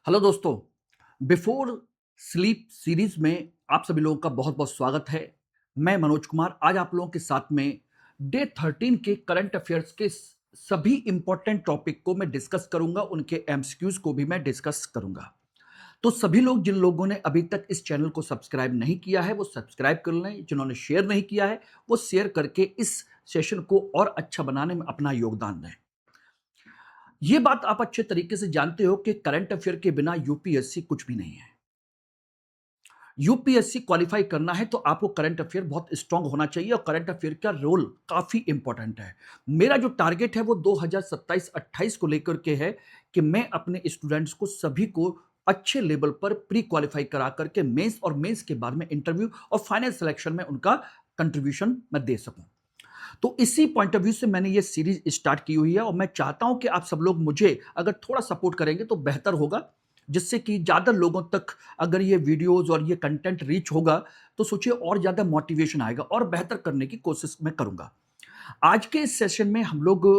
Hello दोस्तों, before sleep series में आप सभी लोगों का बहुत-बहुत स्वागत है। मैं मनोज कुमार आज आप लोगों के साथ में डे 13 के करंट अफेयर्स के सभी इंपॉर्टेंट टॉपिक को मैं डिस्कस करूंगा, उनके एमसीक्यूज को भी मैं डिस्कस करूंगा। तो सभी लोग जिन लोगों ने अभी तक इस चैनल को सब्सक्राइब नहीं किया है, वो सब्सक्राइब कर लें। जिन्होंने शेयर नहीं किया है, वो शेयर करके इस सेशन को और अच्छा बनाने में अपना योगदान दें। ये बात आप अच्छे तरीके से जानते हो कि करंट अफेयर के बिना यूपीएससी कुछ भी नहीं है। यूपीएससी क्वालिफाई करना है तो आपको करंट अफेयर बहुत स्ट्रांग होना चाहिए और करंट अफेयर का रोल काफी इंपॉर्टेंट है। मेरा जो टारगेट है वो 2027-28 को लेकर के है कि मैं अपने स्टूडेंट्स को सभी को अच्छे लेवल पर प्री क्वालिफाई करा करके मेंस और मेंस के बाद में इंटरव्यू और फाइनल सिलेक्शन में उनका कंट्रीब्यूशन मैं दे सकूं। तो इसी पॉइंट ऑफ व्यू से मैंने ये सीरीज स्टार्ट की हुई है और मैं चाहता हूं कि आप सब लोग मुझे अगर थोड़ा सपोर्ट करेंगे तो बेहतर होगा, जिससे कि ज्यादा लोगों तक अगर ये वीडियोस और ये कंटेंट रीच होगा तो सोचिए और ज्यादा मोटिवेशन आएगा और बेहतर करने की कोशिश मैं करूंगा। आज के इस सेशन में हम लोग,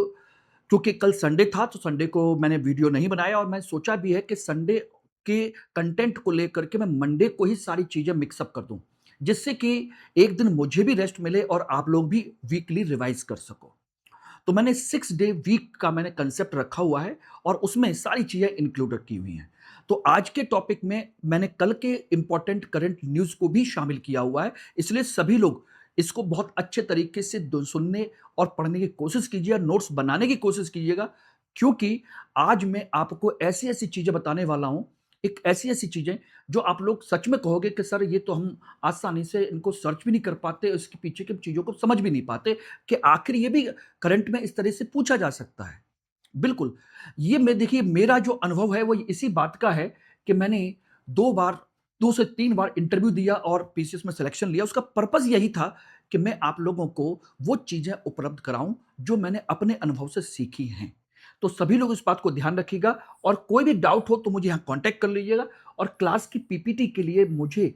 क्योंकि कल संडे था तो संडे को मैंने वीडियो नहीं बनाया और मैं सोचा भी है कि संडे के कंटेंट को लेकर के मैं मंडे को ही सारी चीजें मिक्सअप कर दूं, जिससे कि एक दिन मुझे भी रेस्ट मिले और आप लोग भी वीकली रिवाइज कर सको। तो मैंने 6 डे वीक का मैंने कंसेप्ट रखा हुआ है और उसमें सारी चीजें इंक्लूडेड की हुई हैं। तो आज के टॉपिक में मैंने कल के इंपॉर्टेंट करंट न्यूज को भी शामिल किया हुआ है, इसलिए सभी लोग इसको बहुत अच्छे तरीके से सुनने और पढ़ने की कोशिश कीजिए और नोट्स बनाने की कोशिश कीजिएगा, क्योंकि आज मैं आपको ऐसी ऐसी चीजें बताने वाला हूं, एक ऐसी ऐसी चीजें जो आप लोग सच में कहोगे कि सर ये तो हम आसानी से इनको सर्च भी नहीं कर पाते, इसके पीछे की चीजों को समझ भी नहीं पाते कि आखिर ये भी करंट में इस तरह से पूछा जा सकता है। बिल्कुल, ये मैं देखिए मेरा जो अनुभव है वो इसी बात का है कि मैंने 2 बार 2 से 3 बार इंटरव्यू दिया और पीसीएस में सिलेक्शन लिया। उसका पर्पस यही था कि मैं आप लोगों को वो चीज़ें उपलब्ध कराऊँ जो मैंने अपने अनुभव से सीखी हैं। तो सभी लोग इस बात को ध्यान रखिएगा और कोई भी डाउट हो तो मुझे यहाँ कॉन्टैक्ट कर लीजिएगा और क्लास की पीपीटी के लिए मुझे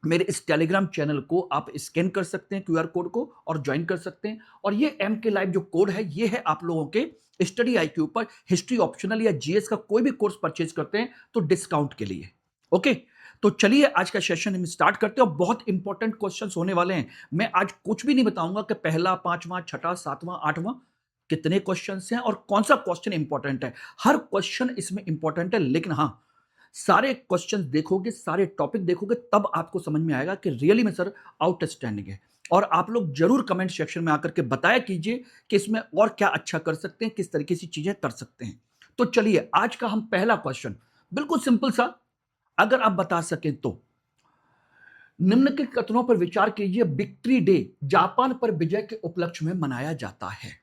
मेरे इस टेलीग्राम चैनल को आप स्कैन कर सकते हैं, क्यूआर कोड को, और ज्वाइन कर सकते हैं। और ये एम के लाइव जो कोड है ये है आप लोगों के स्टडी आईक्यू पर हिस्ट्री ऑप्शनल या जीएस का कोई भी कोर्स परचेज करते हैं तो डिस्काउंट के लिए। ओके, तो चलिए आज का सेशन हम स्टार्ट करते हैं और बहुत इंपॉर्टेंट क्वेश्चंस होने वाले हैं। मैं आज कुछ भी नहीं बताऊंगा कि पहला, पांचवां, छठा, सातवां, आठवां कितने क्वेश्चंस हैं और कौन सा क्वेश्चन इंपॉर्टेंट है। हर क्वेश्चन इसमें इंपॉर्टेंट है, लेकिन हाँ, सारे क्वेश्चंस देखोगे, सारे टॉपिक देखोगे, तब आपको समझ में आएगा कि रियली में सर आउटस्टैंडिंग है। और आप लोग जरूर कमेंट सेक्शन में आकर के बताया कीजिए कि इसमें और क्या अच्छा कर सकते हैं, किस तरीके से चीजें कर सकते हैं। तो चलिए आज का हम पहला क्वेश्चन बिल्कुल सिंपल सा, अगर आप बता सकें तो निम्न के कथनों पर विचार कीजिए। विक्ट्री डे जापान पर विजय के उपलक्ष्य में मनाया जाता है।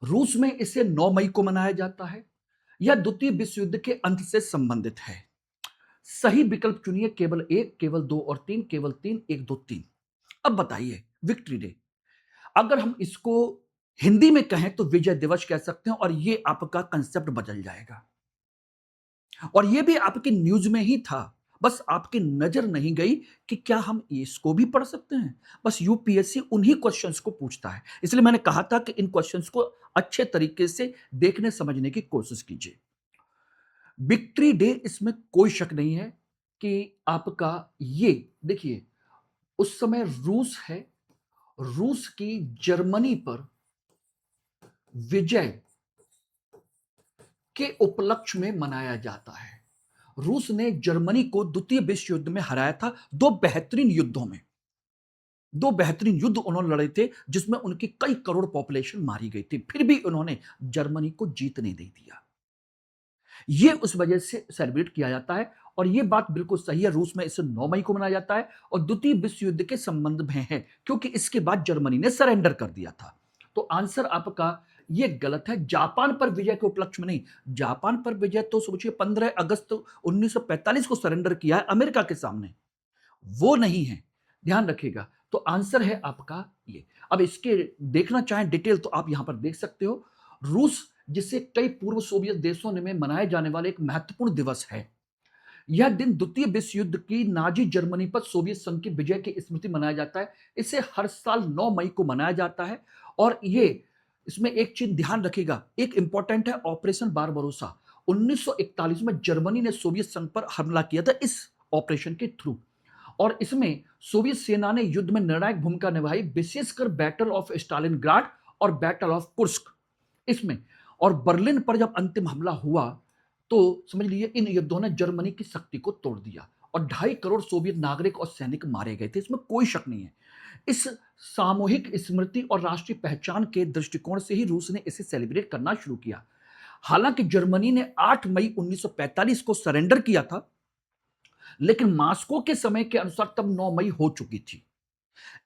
रूस में इसे 9 मई को मनाया जाता है या द्वितीय विश्व युद्ध के अंत से संबंधित है। सही विकल्प चुनिए, केवल एक, केवल दो और तीन, केवल तीन, एक, दो, तीन। अब बताइए, विक्ट्री डे अगर हम इसको हिंदी में कहें तो विजय दिवस कह सकते हैं और ये आपका कंसेप्ट बदल जाएगा। और ये भी आपकी न्यूज में ही था, बस आपकी नजर नहीं गई कि क्या हम इसको भी पढ़ सकते हैं। बस यूपीएससी उन्हीं क्वेश्चंस को पूछता है, इसलिए मैंने कहा था कि इन क्वेश्चंस को अच्छे तरीके से देखने समझने की कोशिश कीजिए। विक्ट्री डे, इसमें कोई शक नहीं है कि आपका ये देखिए, उस समय रूस है, रूस की जर्मनी पर विजय के उपलक्ष्य में मनाया जाता है। रूस ने जर्मनी को द्वितीय विश्व युद्ध में हराया था, दो बेहतरीन युद्धों में। दो बेहतरीन युद्ध उन्होंने लड़े थे जिसमें उनकी कई करोड़ पॉपुलेशन मारी गई थी, फिर भी उन्होंने जर्मनी को जीतने नहीं दिया। ये उस वजह से सेलिब्रेट किया जाता है और ये बात बिल्कुल सही है। रूस में इसे 9 मई को मनाया जाता है और द्वितीय विश्व युद्ध के संबंध में है, क्योंकि इसके बाद जर्मनी ने सरेंडर कर दिया था। तो आंसर आपका ये गलत है। जापान पर विजय के उपलक्ष्य में नहीं। जापान पर विजय तो सोचिए 15 अगस्त 1945 को सरेंडर किया है अमेरिका के सामने, वो नहीं है, ध्यान रखिएगा। तो आंसर है आपका ये। अब इसके देखना चाहें डिटेल तो आप यहां पर देख सकते हो। रूस, जिसे कई पूर्व सोवियत देशों में मनाए जाने वाले एक महत्वपूर्ण दिवस है। यह दिन द्वितीय विश्व युद्ध की नाजी जर्मनी पर सोवियत संघ की विजय की स्मृति मनाया जाता है। इसे हर साल 9 मई को मनाया जाता है और ये इसमें एक चीज ध्यान रखिएगा, एक इंपॉर्टेंट है, ऑपरेशन बारबरोसा। 1941 में जर्मनी ने सोवियत संघ पर हमला किया था इस ऑपरेशन के थ्रू, और इसमें सोवियत सेना ने युद्ध में निर्णायक भूमिका निभाई, विशेषकर बैटल ऑफ स्टालिनग्राड और बैटल ऑफ कुर्स्क इसमें। और बर्लिन पर जब अंतिम हमला हुआ तो समझ लीजिए इन युद्धों ने जर्मनी की शक्ति को तोड़ दिया और 2.5 करोड़ सोवियत नागरिक और सैनिक मारे गए थे, इसमें कोई शक नहीं है। इस सामूहिक स्मृति और राष्ट्रीय पहचान के दृष्टिकोण से ही रूस ने इसे सेलिब्रेट करना शुरू किया। हालांकि जर्मनी ने 8 मई 1945 को सरेंडर किया था, लेकिन मास्को के समय के अनुसार तब 9 मई हो चुकी थी,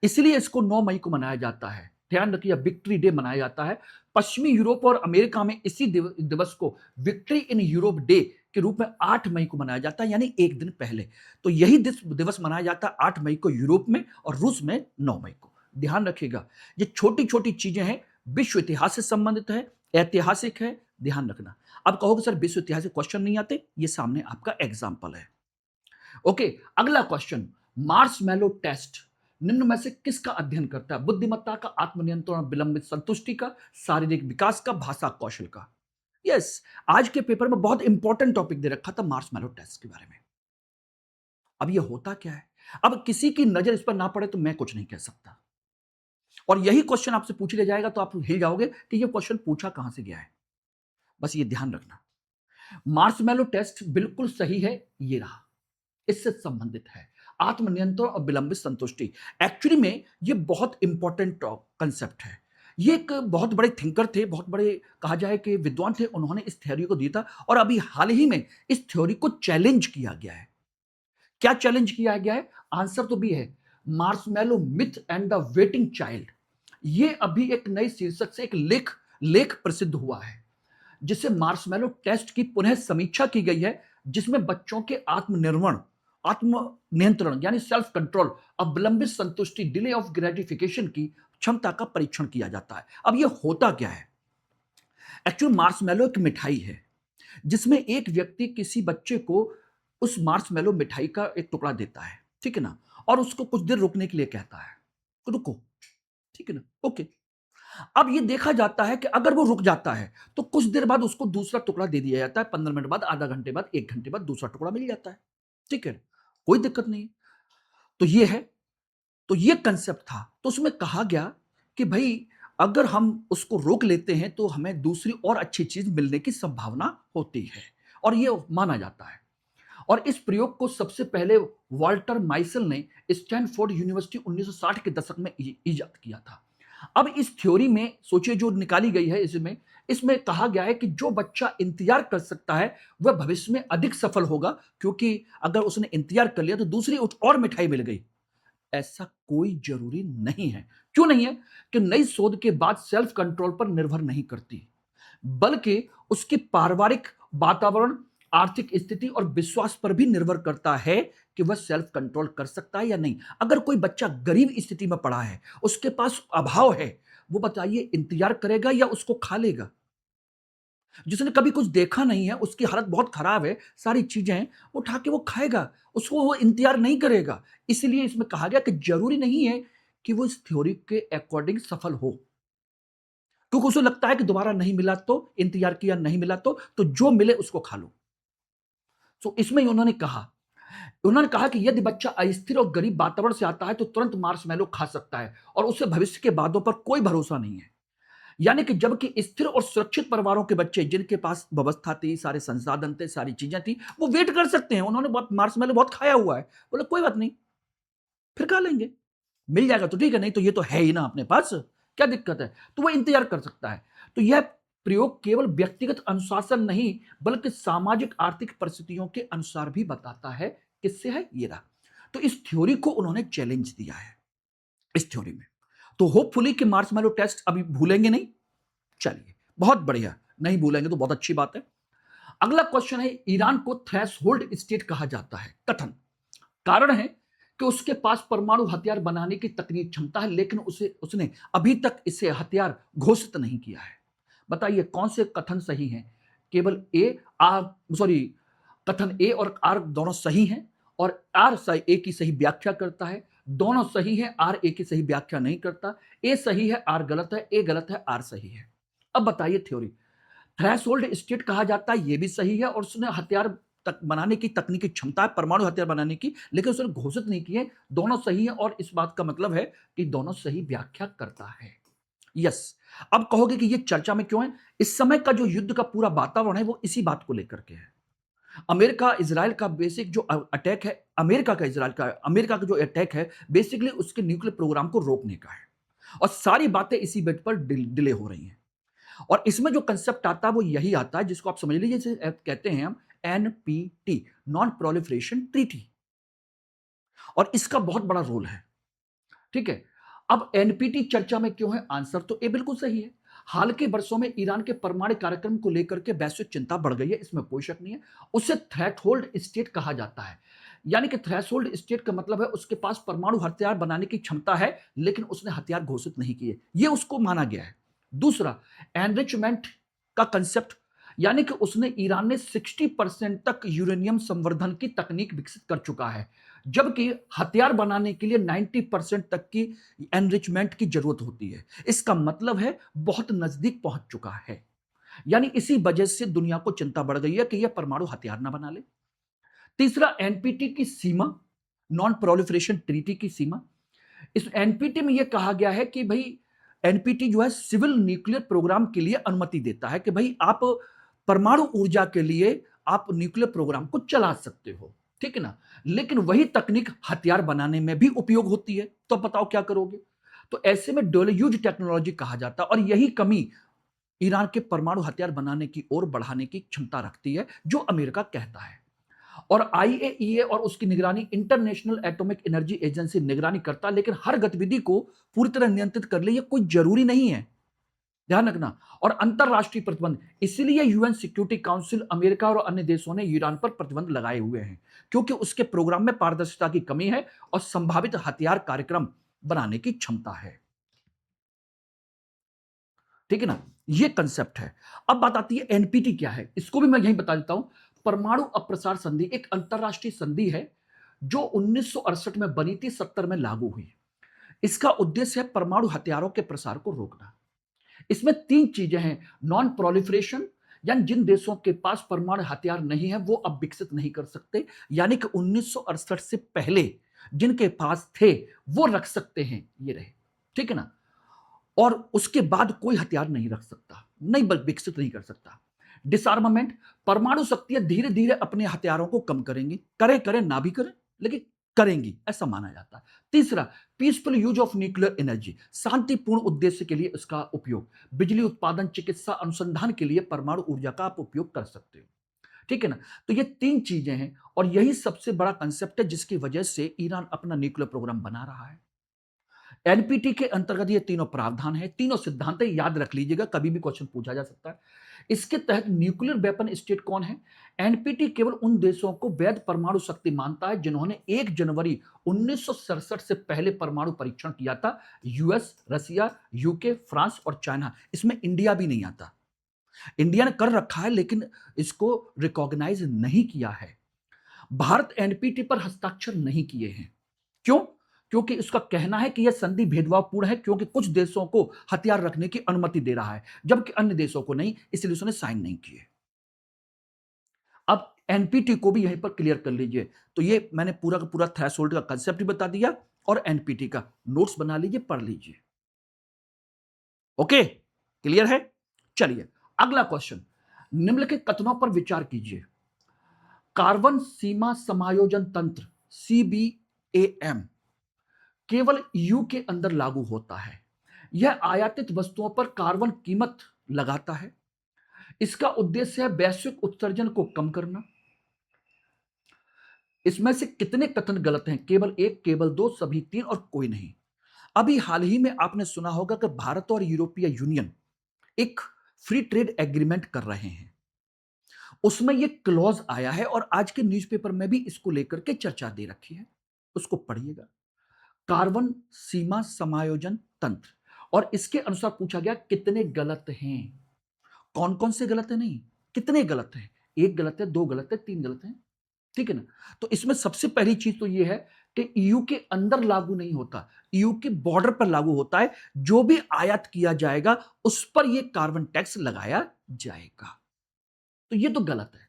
इसलिए इसको 9 मई को मनाया जाता है। ध्यान रखिए, विक्ट्री डे मनाया जाता है। पश्चिमी यूरोप और अमेरिका में इसी दिवस को विक्ट्री इन यूरोप डे के रूप में 8 मई को मनाया जाता है, यानी एक दिन पहले। तो यही दिवस मनाया जाता है 8 मई को यूरोप में और रूस में 9 मई को। ध्यान रखिएगा, ये छोटी छोटी चीजें हैं, विश्व इतिहास से संबंधित है, ऐतिहासिक है, ध्यान रखना। अब कहोगे सर विश्व इतिहास से क्वेश्चन नहीं आते, ये सामने आपका एग्जाम्पल है। ओके, अगला क्वेश्चन, मार्शमैलो टेस्ट निम्न में से किसका अध्ययन करता है? बुद्धिमत्ता का, आत्मनियंत्रण, विलंबित संतुष्टि का, शारीरिक विकास का, भाषा कौशल का। यस, आज के पेपर में बहुत इंपॉर्टेंट टॉपिक दे रखा था मार्शमैलो टेस्ट के बारे में। अब ये होता क्या है, अब किसी की नजर इस पर ना पड़े तो मैं कुछ नहीं कह सकता, और यही क्वेश्चन आपसे पूछ लिया जाएगा तो आप हिल जाओगे कि ये क्वेश्चन पूछा कहां से गया है। बस ये ध्यान रखना, मार्शमैलो टेस्ट बिल्कुल सही है, ये रहा, इससे संबंधित है आत्मनियंत्रण और विलंबित संतुष्टि। एक्चुअली में ये बहुत इंपॉर्टेंट कंसेप्ट है। ये एक बहुत बड़े थिंकर थे, बहुत बड़े कहा जाए कि विद्वान थे, उन्होंने इस थ्योरी को दिया था, और अभी हाल ही में इस थ्योरी को चैलेंज किया गया है। क्या चैलेंज किया गया है? आंसर तो भी है, Marshmallow myth and the waiting child. ये अभी एक नई शीर्षक से एक लेख प्रसिद्ध हुआ है, जिससे मार्शमैलो टेस्ट की पुनः समीक्षा की गई है, जिसमें बच्चों के आत्म नियंत्रण यानी सेल्फ कंट्रोल और विलंबित संतुष्टि, डिले ऑफ ग्रेटिफिकेशन की क्षमता का परीक्षण किया जाता है। अब यह होता क्या है? एक्चुअली मार्शमैलो एक मिठाई है, जिसमें एक व्यक्ति किसी बच्चे को उस मार्शमैलो मिठाई का एक टुकड़ा देता है, ठीक है ना, और उसको कुछ देर रुकने के लिए कहता है, रुको, ठीक है ना, ओके। अब ये देखा जाता है कि अगर वो रुक जाता है तो कुछ देर बाद उसको दूसरा टुकड़ा दे दिया जाता है, 15 मिनट बाद, आधा घंटे बाद, 1 घंटे बाद दूसरा टुकड़ा मिल जाता है, ठीक है, कोई दिक्कत नहीं। तो ये है, तो ये कंसेप्ट था। तो उसमें कहा गया कि भाई अगर हम उसको रोक लेते हैं तो हमें दूसरी और अच्छी चीज मिलने की संभावना होती है, और ये माना जाता है। और इस प्रयोग को सबसे पहले वाल्टर माइसल ने स्टैनफोर्ड यूनिवर्सिटी 1960 के दशक में इजाद किया था। अब इस थ्योरी में सोचिए जो निकाली गई है, इसमें कहा गया है कि जो बच्चा इंतजार कर सकता है वह भविष्य में अधिक सफल होगा, क्योंकि अगर उसने इंतजार कर लिया तो दूसरी और मिठाई मिल गई। ऐसा कोई जरूरी नहीं है। क्यों नहीं है? कि नई शोध के बाद सेल्फ कंट्रोल पर निर्भर नहीं करती, बल्कि उसकी पारिवारिक वातावरण, आर्थिक स्थिति और विश्वास पर भी निर्भर करता है कि वह सेल्फ कंट्रोल कर सकता है या नहीं। अगर कोई बच्चा गरीब स्थिति में पड़ा है, उसके पास अभाव है, वो बताइए इंतजार करेगा या उसको खा लेगा? जिसने कभी कुछ देखा नहीं है, उसकी हालत बहुत खराब है, सारी चीजें हैं, उठा के वो खाएगा, उसको वो इंतजार नहीं करेगा। इसलिए इसमें कहा गया कि जरूरी नहीं है कि वो इस थ्योरी के अकॉर्डिंग सफल हो, क्योंकि उसे लगता है कि दोबारा नहीं मिला तो, इंतजार किया नहीं मिला तो जो मिले उसको खा लो। तो इसमें उन्होंने कहा कि यदि बच्चा अस्थिर और गरीब वातावरण से आता है तो तुरंत मार्शमैलो खा सकता है, और उसे भविष्य के बातों पर कोई भरोसा नहीं है। यानी कि जबकि स्थिर और सुरक्षित परिवारों के बच्चे, जिनके पास व्यवस्था थी, सारे संसाधन थे, सारी चीजें थी, वो वेट कर सकते हैं। उन्होंने बहुत मार्शमैलो बहुत खाया हुआ है, बोले कोई बात नहीं, फिर खा लेंगे, मिल जाएगा तो ठीक है, नहीं तो ये तो है ही ना अपने पास, क्या दिक्कत है? तो वो इंतजार कर सकता है। तो यह प्रयोग केवल व्यक्तिगत अनुशासन नहीं, बल्कि सामाजिक आर्थिक परिस्थितियों के अनुसार भी बताता है। किससे है? ये रहा। तो इस थ्योरी को उन्होंने चैलेंज दिया है इस थ्योरी में। तो होपफुली कि मार्शमैलो टेस्ट अभी भूलेंगे नहीं। चलिए, बहुत बढ़िया, नहीं भूलेंगे तो बहुत अच्छी बात है। अगला क्वेश्चन है, ईरान को थ्रेशहोल्ड स्टेट कहा जाता है, कथन। कारण है कि उसके पास परमाणु हथियार बनाने की तकनीक क्षमता है, लेकिन उसने अभी तक इसे हथियार घोषित नहीं किया है। बताइए कौन से कथन सही हैं? केवल कथन ए और आर दोनों सही हैं, और आर ए की सही व्याख्या करता है। दोनों सही है, आर ए की सही व्याख्या नहीं करता। ए सही है, आर गलत है, ए गलत है, आर सही है। अब बताइए थ्योरी। थ्रेशोल्ड स्टेट कहा जाता है, ये भी सही है, और उसने हथियार तक बनाने की तकनीकी क्षमता है, परमाणु हथियार बनाने की, लेकिन उसने घोषित नहीं किए। दोनों सही है, और इस बात का मतलब है कि दोनों सही व्याख्या करता है। यस। अब कहोगे कि ये चर्चा में क्यों है? इस समय का जो युद्ध का पूरा वातावरण है वो इसी बात को लेकर के है। अमेरिका इजराइल का बेसिक जो अटैक है, अमेरिका का जो अटैक है, बेसिकली उसके न्यूक्लियर प्रोग्राम को रोकने का है, और सारी बातें इसी बेट पर डिले हो रही हैं। और इसमें जो कंसेप्ट आता है वो यही आता है, जिसको आप समझ लीजिए, जिसे कहते हैं हम एनपीटी, नॉन प्रोलिफरेशन ट्रीटी, और इसका बहुत बड़ा रोल है। ठीक है। अब एनपीटी चर्चा में क्यों है? आंसर तो ए बिल्कुल सही है। हाल के वर्षों में ईरान के परमाणु कार्यक्रम को लेकर के वैश्विक चिंता बढ़ गई है, इसमें कोई शक नहीं है। उसे थ्रेशोल्ड स्टेट कहा जाता है, यानी कि थ्रेशोल्ड स्टेट का मतलब है उसके पास परमाणु हथियार बनाने की क्षमता है, लेकिन उसने हथियार घोषित नहीं किए, ये उसको माना गया है। दूसरा, एनरिचमेंट का कंसेप्ट, यानी कि उसने ईरान ने 60% तक यूरेनियम संवर्धन की तकनीक विकसित कर चुका है, जबकि हथियार बनाने के लिए 90% तक की एनरिचमेंट की जरूरत होती है। इसका मतलब है बहुत नजदीक पहुंच चुका है। यानी इसी वजह से दुनिया को चिंता बढ़ गई है कि यह परमाणु हथियार ना बना ले। तीसरा, एनपीटी की सीमा, नॉन प्रोलिफरेशन ट्रीटी की सीमा। इस एनपीटी में यह कहा गया है कि भाई एनपीटी जो है सिविल न्यूक्लियर प्रोग्राम के लिए अनुमति देता है कि भाई आप परमाणु ऊर्जा के लिए आप न्यूक्लियर प्रोग्राम को चला सकते हो, ठीक है ना, लेकिन वही तकनीक हथियार बनाने में भी उपयोग होती है, तो बताओ क्या करोगे? तो ऐसे में डुअल यूज टेक्नोलॉजी कहा जाता है, और यही कमी ईरान के परमाणु हथियार बनाने की ओर बढ़ाने की क्षमता रखती है, जो अमेरिका कहता है। और आईएईए और उसकी निगरानी, इंटरनेशनल एटॉमिक एनर्जी एजेंसी निगरानी करता है, लेकिन हर गतिविधि को पूरी तरह नियंत्रित कर ले ये कोई जरूरी नहीं है, ध्यान रखना। और अंतरराष्ट्रीय प्रतिबंध, इसलिए यूएन सिक्योरिटी काउंसिल, अमेरिका और अन्य देशों ने ईरान पर प्रतिबंध लगाए हुए हैं, क्योंकि उसके प्रोग्राम में पारदर्शिता की कमी है और संभावित हथियार कार्यक्रम बनाने की क्षमता है। ठीक है ना, ये कंसेप्ट है। अब बात आती है एनपीटी क्या है, इसको भी मैं यही बता देता हूं। परमाणु अप्रसार संधि एक अंतरराष्ट्रीय संधि है जो 1968 में बनी थी, 70 में लागू हुई। इसका उद्देश्य है परमाणु हथियारों के प्रसार को रोकना। इसमें तीन चीजें हैं। नॉन प्रोलिफरेशन, यानी जिन देशों के पास परमाणु हथियार नहीं है वो अब विकसित नहीं कर सकते, यानी कि 1968 से पहले जिनके पास थे वो रख सकते हैं, ये रहे, ठीक है ना। और उसके बाद कोई हथियार नहीं रख सकता, नहीं विकसित नहीं कर सकता। डिसआर्मामेंट, परमाणु शक्तियां धीरे धीरे अपने हथियारों को कम करेंगी, करें करें ना भी करें लेकिन करेंगी, ऐसा माना जाता है। तीसरा, peaceful use of nuclear energy, शांतिपूर्ण उद्देश्य के लिए इसका उपयोग, बिजली उत्पादन, चिकित्सा, अनुसंधान के लिए परमाणु ऊर्जा का आप उपयोग कर सकते हो, ठीक है ना। तो ये तीन चीजें हैं, और यही सबसे बड़ा कंसेप्ट है जिसकी वजह से ईरान अपना न्यूक्लियर प्रोग्राम बना रहा है। एनपीटी के अंतर्गत ये तीनों प्रावधान है, तीनों सिद्धांत है, याद रख लीजिएगा, कभी भी क्वेश्चन पूछा जा सकता है। इसके तहत न्यूक्लियर वेपन स्टेट कौन है? एनपीटी केवल उन देशों को वैध परमाणु शक्ति मानता है जिन्होंने 1 जनवरी 1967 से पहले परमाणु परीक्षण किया था। यूएस, रसिया, यूके, फ्रांस और चाइना, इसमें इंडिया भी नहीं आता। इंडिया ने कर रखा है लेकिन इसको रिकॉग्नाइज नहीं किया है। भारत एनपीटी पर हस्ताक्षर नहीं किए हैं। क्यों? क्योंकि उसका कहना है कि यह संधि भेदभावपूर्ण है, क्योंकि कुछ देशों को हथियार रखने की अनुमति दे रहा है जबकि अन्य देशों को नहीं, इसलिए उसने साइन नहीं किए। अब एनपीटी को भी यहीं पर क्लियर कर लीजिए। तो ये मैंने पूरा का पूरा थ्रेशोल्ड का कंसेप्ट भी बता दिया, और एनपीटी का नोट्स बना लीजिए, पढ़ लीजिए। ओके, क्लियर है? चलिए अगला क्वेश्चन, निम्नलिखित कथनों पर विचार कीजिए। कार्बन सीमा समायोजन तंत्र, सीबीएएम, केवल ईयू के अंदर लागू होता है। यह आयातित वस्तुओं पर कार्बन कीमत लगाता है। इसका उद्देश्य है वैश्विक उत्सर्जन को कम करना। इसमें से कितने कथन गलत हैं? केवल एक, केवल दो, सभी तीन और कोई नहीं। अभी हाल ही में आपने सुना होगा कि भारत और यूरोपीय यूनियन एक फ्री ट्रेड एग्रीमेंट कर रहे हैं, उसमें यह क्लॉज आया है, और आज के न्यूज़पेपर में भी इसको लेकर के चर्चा दे रखी है, उसको पढ़िएगा। कार्बन सीमा समायोजन तंत्र, और इसके अनुसार पूछा गया कितने गलत हैं। कौन कौन से गलत है नहीं, कितने गलत हैं। एक गलत है, दो गलत है, तीन गलत है, ठीक है ना। तो इसमें सबसे पहली चीज तो यह है कि ईयू के अंदर लागू नहीं होता, ईयू के बॉर्डर पर लागू होता है। जो भी आयात किया जाएगा उस पर यह कार्बन टैक्स लगाया जाएगा। तो यह तो गलत है।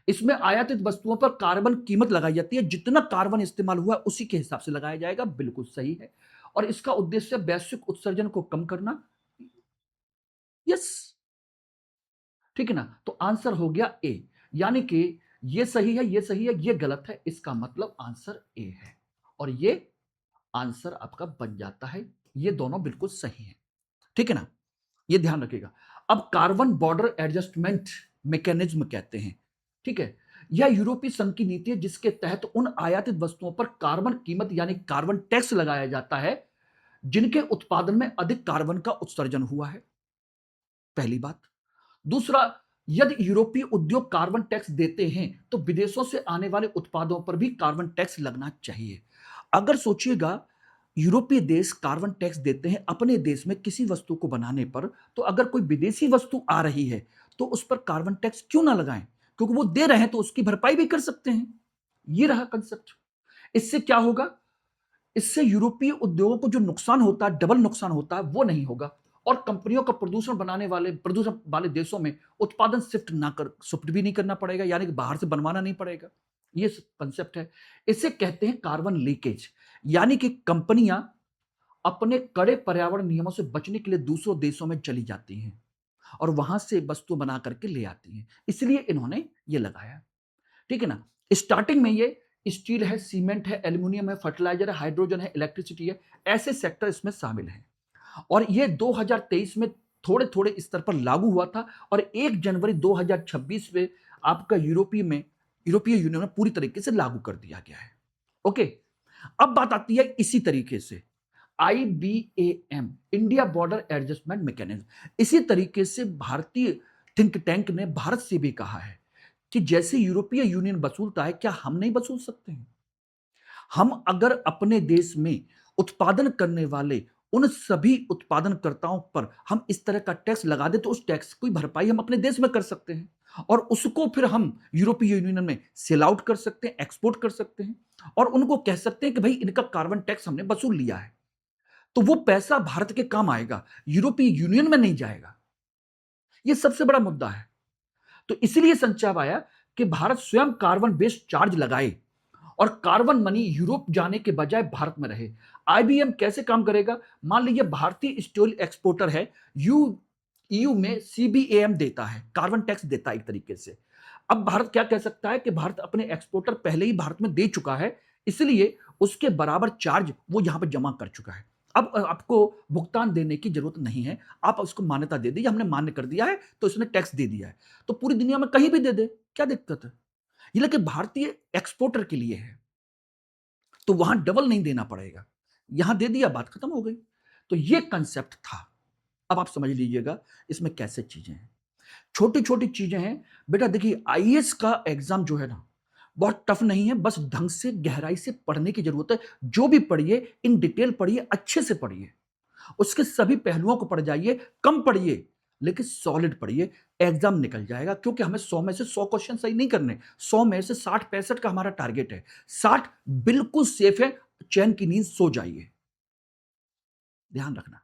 इसमें आयातित वस्तुओं पर कार्बन कीमत लगाई जाती है, जितना कार्बन इस्तेमाल हुआ उसी के हिसाब से लगाया जाएगा। बिल्कुल सही है। और इसका उद्देश्य वैश्विक उत्सर्जन को कम करना। यस, ठीक है ना। तो आंसर हो गया ए, यानी कि ये सही है, ये सही है, ये गलत है। इसका मतलब आंसर ए है और ये आंसर आपका बन जाता है। ये दोनों बिल्कुल सही है, ठीक है ना। ये ध्यान रखिएगा। अब कार्बन बॉर्डर एडजस्टमेंट मैकेनिज्म कहते हैं, ठीक है। यह यूरोपीय संघ की नीति है जिसके तहत उन आयातित वस्तुओं पर कार्बन कीमत यानी कार्बन टैक्स लगाया जाता है जिनके उत्पादन में अधिक कार्बन का उत्सर्जन हुआ है। पहली बात। दूसरा, यदि यूरोपीय उद्योग कार्बन टैक्स देते हैं तो विदेशों से आने वाले उत्पादों पर भी कार्बन टैक्स लगना चाहिए। अगर सोचिएगा, यूरोपीय देश कार्बन टैक्स देते हैं अपने देश में किसी वस्तु को बनाने पर, तो अगर कोई विदेशी वस्तु आ रही है तो उस पर कार्बन टैक्स क्यों ना लगाएं? क्योंकि वो दे रहे हैं तो उसकी भरपाई भी कर सकते हैं। ये रहा कंसेप्ट। इससे क्या होगा? इससे यूरोपीय उद्योगों को जो नुकसान होता है, डबल नुकसान होता है, वो नहीं होगा। और कंपनियों का प्रदूषण वाले देशों में उत्पादन शिफ्ट भी नहीं करना पड़ेगा, यानी कि बाहर से बनवाना नहीं पड़ेगा। ये कंसेप्ट है। इसे कहते हैं कार्बन लीकेज, यानी कि कंपनियां अपने कड़े पर्यावरण नियमों से बचने के लिए दूसरों देशों में चली जाती हैं और वहां से वस्तु बना करके ले आती हैं। इसलिए इन्होंने ये लगाया, ठीक है ना। स्टार्टिंग में ये स्टील है, सीमेंट है, एल्यूमिनियम है, फर्टिलाइजर है, हाइड्रोजन है, इलेक्ट्रिसिटी है, ऐसे सेक्टर इसमें शामिल हैं। और ये 2023 में थोड़े थोड़े स्तर पर लागू हुआ था और 1 जनवरी 2026 में आपका यूरोपीय यूनियन में पूरी तरीके से लागू कर दिया गया है। ओके। अब बात आती है इसी तरीके से IBAM, India border adjustment mechanism. इसी तरीके से भारतीय थिंक टैंक ने भारत से भी कहा है कि जैसे यूरोपीय यूनियन वसूलता है, क्या हम नहीं वसूल सकते हैं? हम अगर अपने देश में उत्पादन करने वाले उन सभी उत्पादनकर्ताओं पर हम इस तरह का टैक्स लगा दें तो उस टैक्स की भरपाई हम अपने देश में कर सकते हैं और उसको फिर हम यूरोपीय यूनियन में सेल आउट कर सकते हैं, एक्सपोर्ट कर सकते हैं और उनको कह सकते हैं कि भाई इनका कार्बन टैक्स हमने वसूल लिया है। तो वो पैसा भारत के काम आएगा, यूरोपीय यूनियन में नहीं जाएगा। ये सबसे बड़ा मुद्दा है। तो इसलिए संचार आया कि भारत स्वयं कार्बन बेस्ड चार्ज लगाए और कार्बन मनी यूरोप जाने के बजाय भारत में रहे। आईबीएम कैसे काम करेगा? मान लीजिए भारतीय स्टील एक्सपोर्टर है, ईयू में सीबीएम देता है, कार्बन टैक्स देता है एक तरीके से। अब भारत क्या कह सकता है कि भारत अपने एक्सपोर्टर पहले ही भारत में दे चुका है, इसलिए उसके बराबर चार्ज वो यहां पर जमा कर चुका है। अब आपको भुगतान देने की जरूरत नहीं है, आप उसको मान्यता दे दी, हमने मान्य कर दिया है तो इसने टैक्स दे दिया है, तो पूरी दुनिया में कहीं भी दे दे, क्या दिक्कत है? ये लेकिन भारतीय एक्सपोर्टर के लिए है, तो वहां डबल नहीं देना पड़ेगा। यहां दे दिया, बात खत्म हो गई। तो ये कंसेप्ट था। अब आप समझ लीजिएगा इसमें कैसे चीजें हैं, छोटी छोटी चीजें हैं। बेटा देखिए, आईएएस का एग्जाम जो है ना, बहुत टफ नहीं है, बस ढंग से गहराई से पढ़ने की जरूरत है। जो भी पढ़िए इन डिटेल पढ़िए, अच्छे से पढ़िए, उसके सभी पहलुओं को पढ़ जाइए, कम पढ़िए लेकिन सॉलिड पढ़िए। एग्जाम निकल जाएगा, क्योंकि हमें 100 में से 100 क्वेश्चन सही नहीं करने, 100 में से 60-65 का हमारा टारगेट है। 60 बिल्कुल सेफ है, चैन की नींद सो जाइए, ध्यान रखना।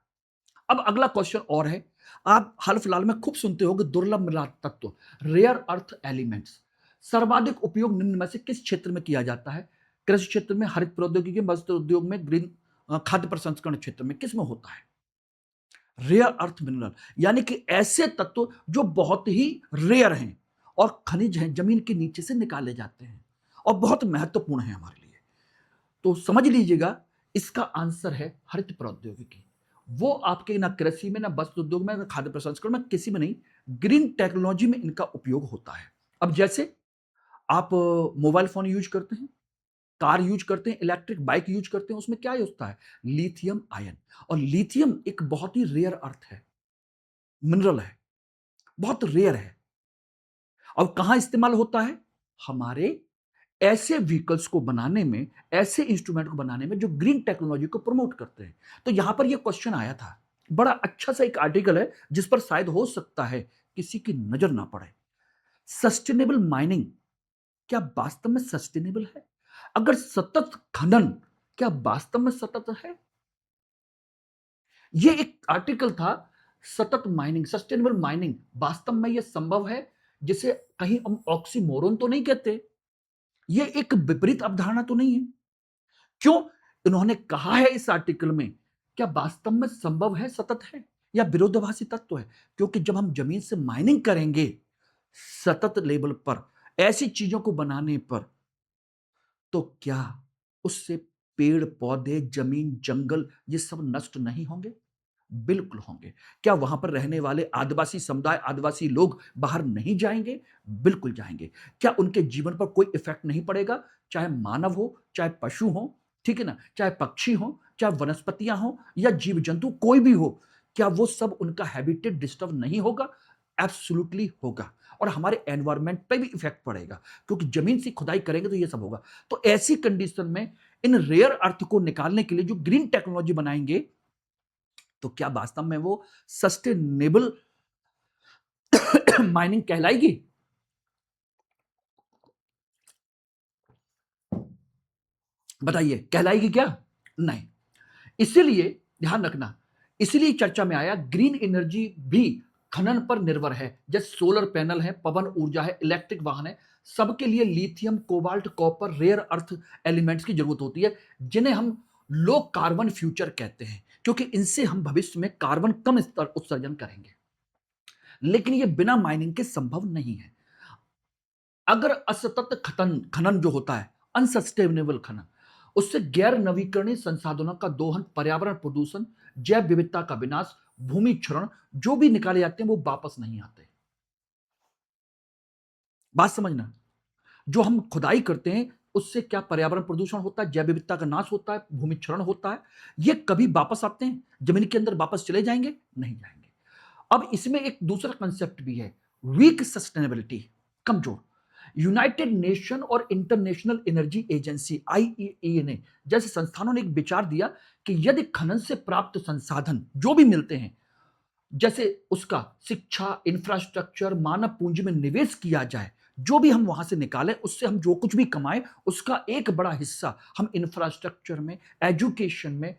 अब अगला क्वेश्चन और है, आप हाल फिलहाल में खूब सुनते होंगे दुर्लभ मिलान तत्व, रेयर अर्थ एलिमेंट्स। सर्वाधिक उपयोग निम्न में से किस क्षेत्र में किया जाता है? कृषि क्षेत्र में, हरित प्रौद्योगिकी, वस्त्र उद्योग में, ग्रीन खाद्य प्रसंस्करण क्षेत्र में, किस में होता है? रेयर अर्थ मिनरल, यानी कि ऐसे तत्व जो बहुत ही रेयर हैं और खनिज हैं, जमीन के नीचे से निकाले जाते हैं और बहुत महत्वपूर्ण है हमारे लिए। तो समझ लीजिएगा, इसका आंसर है हरित प्रौद्योगिकी। वो आपके ना कृषि में, ना वस्त्र उद्योग में, ना खाद्य प्रसंस्करण में, किसी में नहीं, ग्रीन टेक्नोलॉजी में इनका उपयोग होता है। अब जैसे आप मोबाइल फोन यूज करते हैं, कार यूज करते हैं, इलेक्ट्रिक बाइक यूज करते हैं, उसमें क्या होता है? Lithium ion. और लिथियम एक बहुत ही रेयर अर्थ है, मिनरल है, बहुत रेयर है। और कहां इस्तेमाल होता है? हमारे ऐसे व्हीकल्स को बनाने में, ऐसे इंस्ट्रूमेंट को बनाने में जो ग्रीन टेक्नोलॉजी को प्रमोट करते हैं। तो यहां पर यह क्वेश्चन आया था, बड़ा अच्छा सा एक आर्टिकल है जिस पर शायद हो सकता है किसी की नजर ना पड़े। सस्टेनेबल माइनिंग क्या वास्तव में सस्टेनेबल है? अगर सतत खनन क्या वास्तव में सतत है? ये एक आर्टिकल था, सतत माइनिंग, सस्टेनेबल माइनिंग वास्तव में ये संभव है, जिसे कहीं हम ऑक्सीमोरोन तो नहीं कहते? ये एक विपरीत अवधारणा तो नहीं है? क्यों? इन्होंने कहा है इस आर्टिकल में, क्या वास्तव में संभव है, सतत है या विरोधाभासी तत्व है? क्योंकि जब हम जमीन से माइनिंग करेंगे सतत लेवल पर, ऐसी चीजों को बनाने पर, तो क्या उससे पेड़ पौधे, जमीन, जंगल ये सब नष्ट नहीं होंगे? बिल्कुल होंगे। क्या वहां पर रहने वाले आदिवासी समुदाय, आदिवासी लोग बाहर नहीं जाएंगे? बिल्कुल जाएंगे। क्या उनके जीवन पर कोई इफेक्ट नहीं पड़ेगा? चाहे मानव हो, चाहे पशु हो, ठीक है ना, चाहे पक्षी हो, चाहे वनस्पतियां हो या जीव जंतु, कोई भी हो, क्या वो सब, उनका हैबिटेट डिस्टर्ब नहीं होगा? एब्सोल्युटली होगा। और हमारे एनवायरमेंट पे भी इफेक्ट पड़ेगा, क्योंकि जमीन से खुदाई करेंगे तो ये सब होगा। तो ऐसी कंडीशन में इन रेयर अर्थ को निकालने के लिए जो ग्रीन टेक्नोलॉजी बनाएंगे, तो क्या वास्तव में वो सस्टेनेबल माइनिंग कहलाएगी? बताइए, कहलाएगी क्या? नहीं। इसीलिए ध्यान रखना, इसीलिए चर्चा में आया ग्रीन एनर्जी भी खनन पर निर्भर है। जैसे सोलर पैनल है, पवन ऊर्जा है, इलेक्ट्रिक वाहन है, सबके लिए lithium, cobalt, copper, rare earth elements की जरूरत होती है, जिन्हें हम लो कार्बन फ्यूचर कहते हैं, क्योंकि इनसे हम भविष्य में कार्बन कम उत्सर्जन करेंगे। लेकिन यह बिना माइनिंग के संभव नहीं है। अगर असतत खनन खनन जो होता है, अनसस्टेनेबल खनन, उससे गैर नवीकरणीय संसाधनों का दोहन, पर्यावरण प्रदूषण, जैव विविधता का विनाश, भूमि क्षरण, जो भी निकाले जाते हैं वो वापस नहीं आते। बात समझना, जो हम खुदाई करते हैं उससे क्या पर्यावरण प्रदूषण होता है, जैव विविधता का नाश होता है, भूमि क्षरण होता है, ये कभी वापस आते हैं? जमीन के अंदर वापस चले जाएंगे? नहीं जाएंगे। अब इसमें एक दूसरा कंसेप्ट भी है, वीक सस्टेनेबिलिटी, कमजोर। यूनाइटेड नेशन और इंटरनेशनल एनर्जी एजेंसी आईईए ने जैसे संस्थानों ने एक विचार दिया कि यदि खनन से प्राप्त संसाधन जो भी मिलते हैं, जैसे उसका शिक्षा, इंफ्रास्ट्रक्चर, मानव पूंजी में निवेश किया जाए, जो भी हम वहां से निकालें, उससे हम जो कुछ भी कमाएं, उसका एक बड़ा हिस्सा हम इंफ्रास्ट्रक्चर में, एजुकेशन में,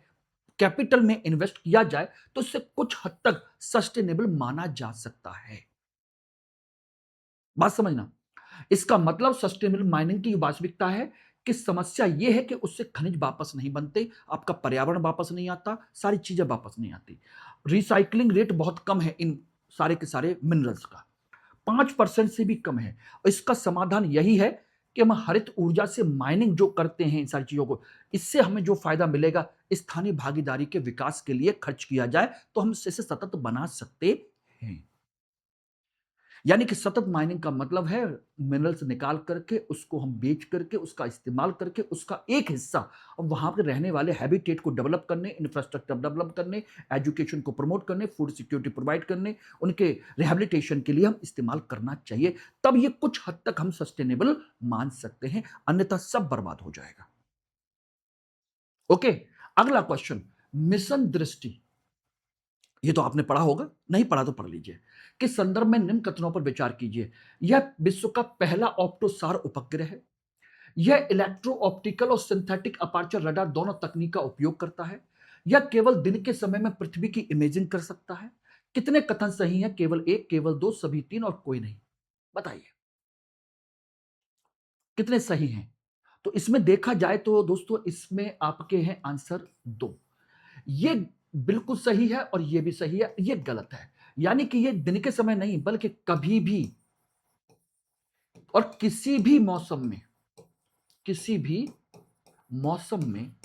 कैपिटल में इन्वेस्ट किया जाए, तो इससे कुछ हद तक सस्टेनेबल माना जा सकता है। बात समझना, इसका मतलब सस्टेनेबल माइनिंग की वास्तविकता है कि समस्या यह है कि उससे खनिज वापस नहीं बनते, आपका पर्यावरण वापस नहीं आता, सारी चीजें वापस नहीं आती। रिसाइकलिंग रेट बहुत कम है इन सारे के सारे मिनरल्स का, 5% से भी कम है। इसका समाधान यही है कि हम हरित ऊर्जा से माइनिंग जो करते हैं इन सारी चीजों को, इससे हमें जो फायदा मिलेगा, स्थानीय भागीदारी के विकास के लिए खर्च किया जाए, तो हम इसे सतत बना सकते हैं। यानी कि सतत माइनिंग का मतलब है मिनरल्स निकाल करके उसको हम बेच करके उसका इस्तेमाल करके उसका एक हिस्सा अब वहां पर रहने वाले हैबिटेट को डेवलप करने, इंफ्रास्ट्रक्चर डेवलप करने, एजुकेशन को प्रमोट करने, फूड सिक्योरिटी प्रोवाइड करने, उनके रिहेबिलिटेशन के लिए हम इस्तेमाल करना चाहिए। तब ये कुछ हद तक हम सस्टेनेबल मान सकते हैं, अन्यथा सब बर्बाद हो जाएगा। ओके, अगला क्वेश्चन, मिशन दृष्टि। ये तो आपने पढ़ा होगा, नहीं पढ़ा तो पढ़ लीजिए। कि संदर्भ में निम्न कथनों पर विचार कीजिए। यह विश्व का पहला ऑप्टोसार उपग्रह है। यह इलेक्ट्रो ऑप्टिकल और सिंथेटिक अपर्चर रडार दोनों तकनीक का उपयोग करता है। यह केवल दिन के समय में पृथ्वी की इमेजिंग कर सकता है। कितने कथन सही हैं? केवल एक, केवल दो, सभी तीन और कोई नहीं? बताइए कितने सही हैं। तो इसमें देखा जाए तो दोस्तों इसमें आपके हैं आंसर दो। ये बिल्कुल सही है और ये भी सही है, ये गलत है। यानी कि ये दिन के समय नहीं बल्कि कभी भी और किसी भी मौसम में, किसी भी मौसम में,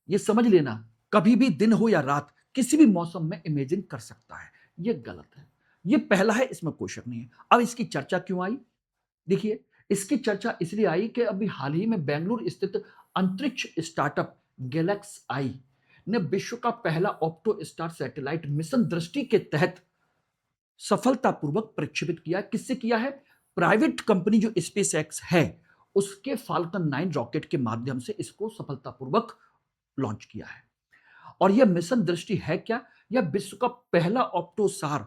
ये समझ लेना, कभी भी दिन हो या रात, किसी भी मौसम में इमेजिन कर सकता है। ये गलत है। ये पहला है, इसमें कोई शक नहीं है। अब इसकी चर्चा क्यों आई? देखिए, इसकी चर्चा इसलिए आई कि अभी हाल ही में बेंगलुरु स्थित अंतरिक्ष स्टार्टअप गैलेक्स आई ने विश्व का पहला ऑप्टो स्टार सैटेलाइट मिशन दृष्टि के तहत सफलतापूर्वक प्रक्षेपित किया। किससे किया है? प्राइवेट कंपनी जो स्पेस एक्स है, उसके फाल्कन 9 रॉकेट के माध्यम से इसको सफलतापूर्वक लॉन्च किया है। और यह मिशन दृष्टि है क्या? यह विश्व का पहला ऑप्टोसार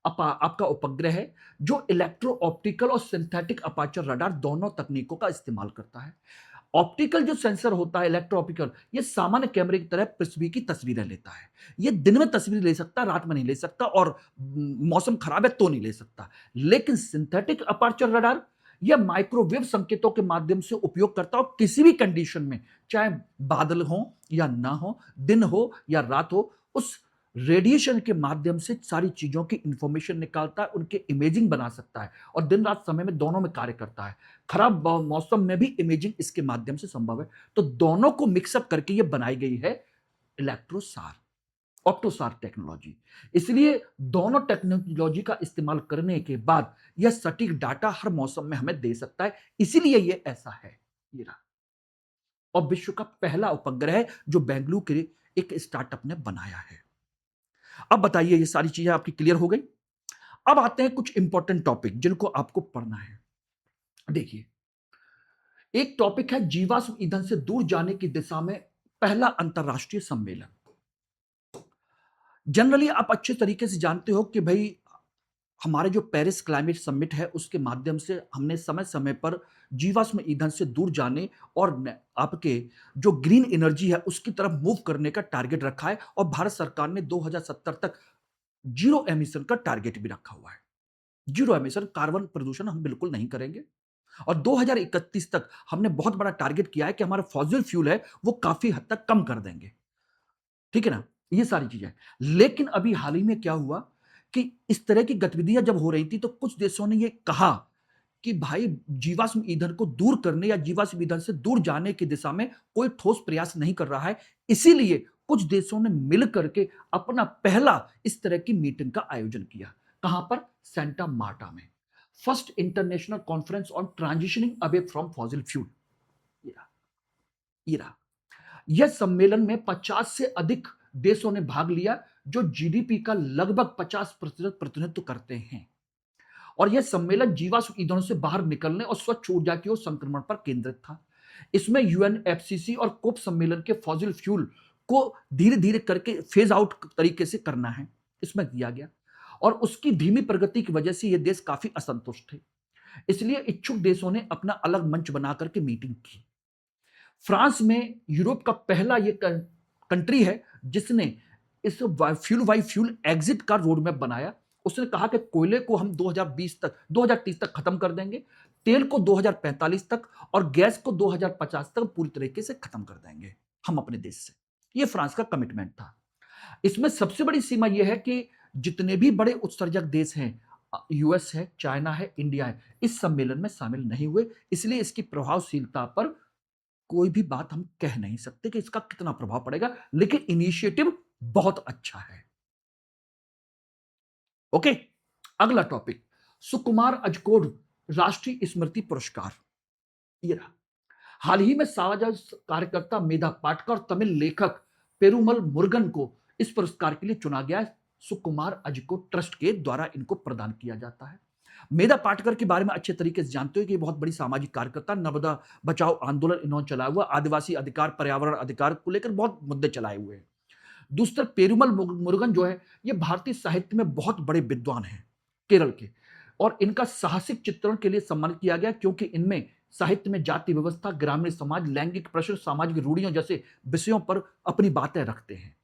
आपका उपग्रह है जो इलेक्ट्रो ऑप्टिकल और सिंथेटिक अपर्चर रडार दोनों तकनीकों का इस्तेमाल करता है। ऑप्टिकल जो सेंसर होता है, इलेक्ट्रो ऑप्टिकल, ये सामान्य कैमरे की तरह पृथ्वी की तस्वीरें लेता है। ये दिन में तस्वीर ले सकता, रात में नहीं ले सकता, और मौसम खराब है तो नहीं ले सकता। लेकिन सिंथेटिक अपर्चर रडार यह माइक्रोवेव संकेतों के माध्यम से उपयोग करता है और किसी भी कंडीशन में, चाहे बादल हो या ना हो, दिन हो या रात हो, उस रेडिएशन के माध्यम से सारी चीजों की इंफॉर्मेशन निकालता है, उनके इमेजिंग बना सकता है और दिन रात समय में दोनों में कार्य करता है। खराब मौसम में भी इमेजिंग इसके माध्यम से संभव है। तो दोनों को मिक्सअप करके ये बनाई गई है इलेक्ट्रोसार, ऑप्टोसार टेक्नोलॉजी। इसलिए दोनों टेक्नोलॉजी का इस्तेमाल करने के बाद यह सटीक डाटा हर मौसम में हमें दे सकता है, इसीलिए यह ऐसा है। ये रहा। और विश्व का पहला उपग्रह है जो बेंगलुरु के एक स्टार्टअप ने बनाया है। अब बताइए, ये सारी चीजें आपकी क्लियर हो गई। अब आते हैं कुछ इंपॉर्टेंट टॉपिक जिनको आपको पढ़ना है। देखिए, एक टॉपिक है जीवाश्म ईंधन से दूर जाने की दिशा में पहला अंतरराष्ट्रीय सम्मेलन। जनरली आप अच्छे तरीके से जानते हो कि भाई हमारे जो पेरिस क्लाइमेट समिट है उसके माध्यम से हमने समय समय पर जीवाश्म ईंधन से दूर जाने और आपके जो ग्रीन एनर्जी है उसकी तरफ मूव करने का टारगेट रखा है, और भारत सरकार ने 2070 तक जीरो एमिशन का टारगेट भी रखा हुआ है। जीरो एमिशन, कार्बन प्रदूषण हम बिल्कुल नहीं करेंगे, और 2031 तक हमने बहुत बड़ा टारगेट किया है कि हमारा फॉसिल फ्यूल है वो काफी हद तक कम कर देंगे। ठीक है ना, ये सारी चीजें। लेकिन अभी हाल ही में क्या हुआ कि इस तरह की गतिविधियां जब हो रही थी तो कुछ देशों ने ये कहा कि भाई जीवाश्म ईंधन को दूर करने या जीवाश्म ईंधन से दूर जाने की दिशा में कोई ठोस प्रयास नहीं कर रहा है। इसीलिए कुछ देशों ने मिल करके अपना पहला इस तरह की मीटिंग का आयोजन किया। कहां पर? सेंटा मार्टा में। First international conference on transitioning away from fossil fuel. Era यह सम्मेलन में 50 से अधिक देशों ने भाग लिया जो जीडीपी का लगभग 50% प्रतिनिधित्व करते हैं। और यह सम्मेलन जीवाश्म ईंधनों से बाहर निकलने और स्वच्छ ऊर्जा की ओर संक्रमण पर केंद्रित था। इसमें यूएनएफसीसी और कोप सम्मेलन के फॉसिल फ्यूल को धीरे धीरे करके फेज आउट तरीके से करना है, इसमें दिया गया। और उसकी धीमी प्रगति की वजह से ये देश काफी असंतुष्ट थे, इसलिए इच्छुक देशों ने अपना अलग मंच बना करके मीटिंग की। फ्रांस में यूरोप का पहला ये कंट्री है जिसने इस फ्यूल बाई फ्यूल एग्जिट का रोड मैप बनाया। उसने कहा कि कोयले को हम 2030 तक खत्म कर देंगे, तेल को 2045 तक, और गैस को 2050 तक पूरी तरीके से खत्म कर देंगे हम अपने देश से। यह फ्रांस का कमिटमेंट था। इसमें सबसे बड़ी सीमा यह है कि जितने भी बड़े उत्सर्जक देश हैं, यूएस है, चाइना है, इंडिया है, इस सम्मेलन में शामिल नहीं हुए। इसलिए इसकी प्रभावशीलता पर कोई भी बात हम कह नहीं सकते कि इसका कितना प्रभाव पड़ेगा, लेकिन इनिशिएटिव बहुत अच्छा है। ओके, अगला टॉपिक, सुकुमार अजकोड राष्ट्रीय स्मृति पुरस्कार। ये रहा। हाल ही में सामाजिक कार्यकर्ता मेधा पाटकर और तमिल लेखक पेरुमल मुरुगन को इस पुरस्कार के लिए चुना गया है। सुकुमार अजकोड ट्रस्ट के द्वारा इनको प्रदान किया जाता है। मेधा पाटकर के बारे में अच्छे तरीके से जानते हो कि बहुत बड़ी सामाजिक कार्यकर्ता, नर्मदा बचाओ आंदोलन इन्होंने चलाया हुआ, आदिवासी अधिकार, पर्यावरण अधिकार को लेकर बहुत मुद्दे चलाए हुए हैं। दूसरा, पेरुमल मुरुगन जो है ये भारतीय साहित्य में बहुत बड़े विद्वान हैं, केरल के, और इनका साहसिक चित्रण के लिए सम्मानित किया गया क्योंकि इनमें साहित्य में जाति व्यवस्था, ग्रामीण समाज, लैंगिक प्रश्न, सामाजिक रूढ़ियों जैसे विषयों पर अपनी बातें रखते हैं।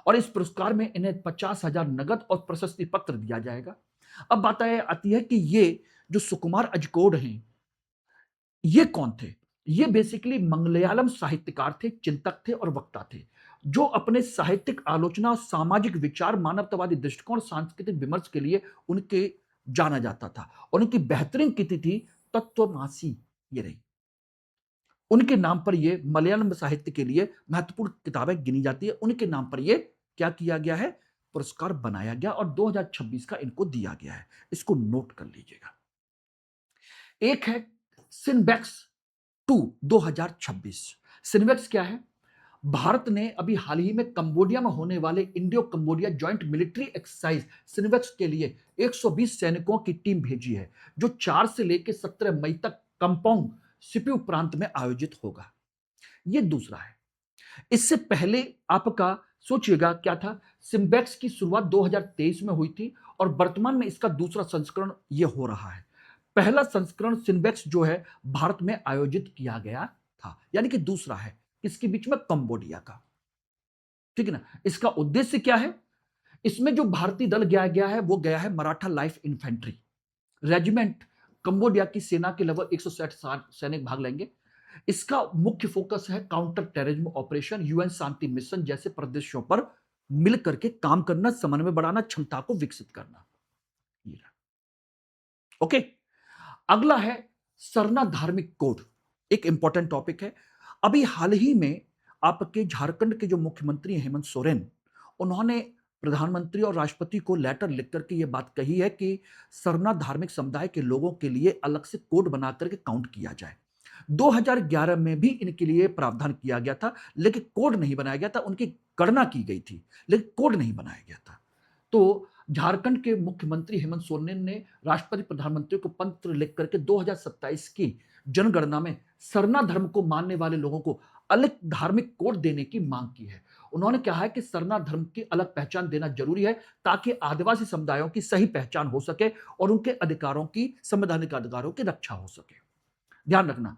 और इस पुरस्कार में इन्हें 50,000 नगद और प्रशस्ति पत्र दिया जाएगा। अब बात आती है कि ये जो सुकुमार अजकोड हैं ये कौन थे? ये बेसिकली मंगलयालम साहित्यकार थे, चिंतक थे और वक्ता थे, जो अपने साहित्यिक आलोचना, सामाजिक विचार, मानवतावादी दृष्टिकोण, सांस्कृतिक विमर्श के लिए उनके जाना जाता था। और उनकी बेहतरीन कृति थी तत्वमासी। ये रही, उनके नाम पर ये मलयालम साहित्य के लिए महत्वपूर्ण किताबें गिनी जाती है। उनके नाम पर ये क्या किया गया है? पुरस्कार बनाया गया और 2026 का इनको दिया गया है। इसको नोट कर लीजिएगा। एक है सिनबेक्स 2 2026। सिनबेक्स क्या है? भारत ने अभी हाल ही में कंबोडिया में होने वाले Indo Cambodia joint military exercise CINBAX के लिए 120 सैनिकों की टीम भेजी है, जो 4 से लेकर 17 मई तक कंपाउंड सिपियू प्रांत में आयोजित होगा। यह दूसरा है। इससे पहले आपका सोचिएगा क्या था, सिम्बेक्स की शुरुआत 2023 में हुई थी और वर्तमान में इसका दूसरा संस्करण ये हो रहा है। पहला संस्करण सिन्वेक्स जो है भारत में आयोजित किया गया था, यानी कि दूसरा है किसके बीच में, कंबोडिया का। ठीक है ना। इसका उद्देश्य क्या है, इसमें जो भारतीय दल गया गया है वो गया है Maratha life infantry regiment. Cambodia की सेना के लगभग 160 सैनिक भाग लेंगे। इसका मुख्य फोकस है काउंटर टेररिज्म ऑपरेशन, यूएन शांति मिशन जैसे प्रदेशों पर मिलकर के काम करना, समन्वय बढ़ाना, क्षमता को विकसित करना। ओके। अगला है सरना धार्मिक कोड, एक इंपॉर्टेंट टॉपिक है। अभी हाल ही में आपके झारखंड के जो मुख्यमंत्री हेमंत सोरेन, उन्होंने प्रधानमंत्री और राष्ट्रपति को लेटर लिख करके ये बात कही है कि सरना धार्मिक समुदाय के लोगों के लिए अलग से कोड बना करके काउंट किया जाए। 2011 में भी इनके लिए प्रावधान किया गया था, लेकिन कोड नहीं बनाया गया था। उनकी गणना की गई थी, लेकिन कोड नहीं बनाया गया था। तो झारखंड के मुख्यमंत्री हेमंत सोरेन ने राष्ट्रपति प्रधानमंत्री को पत्र लिख करके 2027 की जनगणना में सरना धर्म को मानने वाले लोगों को अलग धार्मिक कोड देने की मांग की है। उन्होंने कहा है कि सरना धर्म की अलग पहचान देना जरूरी है ताकि आदिवासी समुदायों की सही पहचान हो सके और उनके अधिकारों की, संवैधानिक अधिकारों की रक्षा हो सके। ध्यान रखना,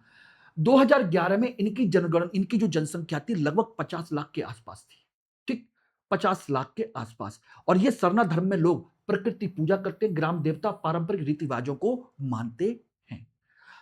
2011 में इनकी जो जनसंख्या थी लगभग 50 लाख के आसपास थी। ठीक, 50 लाख के आसपास। और ये सरना धर्म में लोग प्रकृति पूजा करते, ग्राम देवता, पारंपरिक रीति रिवाजों को मानते हैं।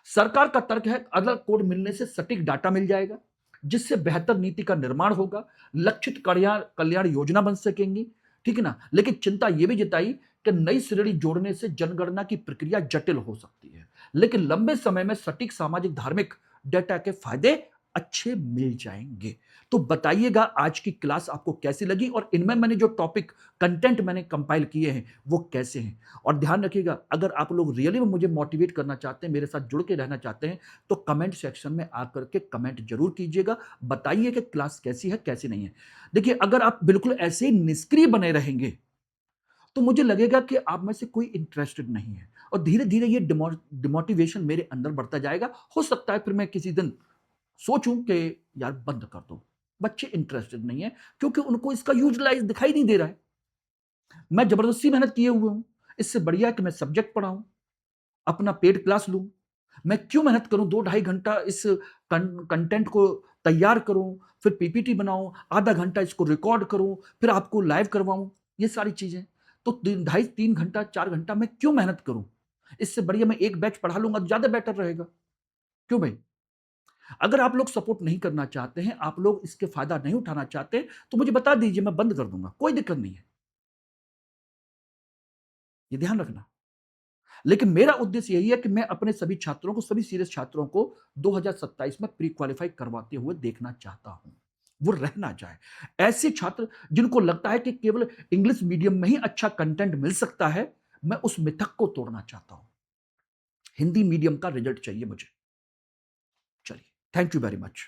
सरकार का तर्क है अलग कोड मिलने से सटीक डाटा मिल जाएगा, जिससे बेहतर नीति का निर्माण होगा, लक्षित कल्याण योजना बन सकेंगी। ठीक है ना। लेकिन चिंता यह भी जताई कि नई श्रेणी जोड़ने से जनगणना की प्रक्रिया जटिल हो सकती है, लेकिन लंबे समय में सटीक सामाजिक धार्मिक डेटा के फायदे अच्छे मिल जाएंगे। तो बताइएगा आज की क्लास आपको कैसी लगी और इनमें मैंने जो टॉपिक कंटेंट मैंने कंपाइल किए हैं वो कैसे हैं। और ध्यान रखिएगा, अगर आप लोग रियली में मुझे मोटिवेट करना चाहते हैं, मेरे साथ जुड़ के रहना चाहते हैं, तो कमेंट सेक्शन में आकर के कमेंट जरूर कीजिएगा, बताइए कि क्लास कैसी है कैसी नहीं है। देखिए, अगर आप बिल्कुल ऐसे ही निष्क्रिय बने रहेंगे तो मुझे लगेगा कि आप में से कोई इंटरेस्टेड नहीं है और धीरे धीरे ये डिमोटिवेशन मेरे अंदर बढ़ता जाएगा। हो सकता है फिर मैं किसी दिन सोचूं कि यार बंद कर दो, बच्चे इंटरेस्टेड नहीं है क्योंकि उनको इसका यूटिलाइज दिखाई नहीं दे रहा है। मैं जबरदस्ती मेहनत किए हुए हूं, इससे बढ़िया कि मैं सब्जेक्ट पढ़ाऊं, अपना पेड क्लास लूं। मैं क्यों मेहनत करूं 2-2.5 घंटा इस कंटेंट को तैयार करूं, फिर पीपीटी बनाऊं, आधा घंटा इसको रिकॉर्ड करूं, फिर आपको लाइव करवाऊं, ये सारी चीजें। तो 2.5-3 घंटा 4 घंटा मैं क्यों मेहनत करूं? इससे बढ़िया मैं एक बैच पढ़ा लूंगा, ज्यादा बेटर रहेगा। क्यों भाई? अगर आप लोग सपोर्ट नहीं करना चाहते हैं, आप लोग इसके फायदा नहीं उठाना चाहते, तो मुझे बता दीजिए, मैं बंद कर दूंगा, कोई दिक्कत नहीं है। ये ध्यान रखना। लेकिन मेरा उद्देश्य यही है कि मैं अपने सभी छात्रों को, सभी सीरियस छात्रों को 2027 में प्री क्वालिफाई करवाते हुए देखना चाहता हूं। वो रहना चाहे ऐसे छात्र जिनको लगता है कि केवल इंग्लिश मीडियम में ही अच्छा कंटेंट मिल सकता है, मैं उस मिथक को तोड़ना चाहता हूं। हिंदी मीडियम का रिजल्ट चाहिए मुझे। चलिए, थैंक यू वेरी मच।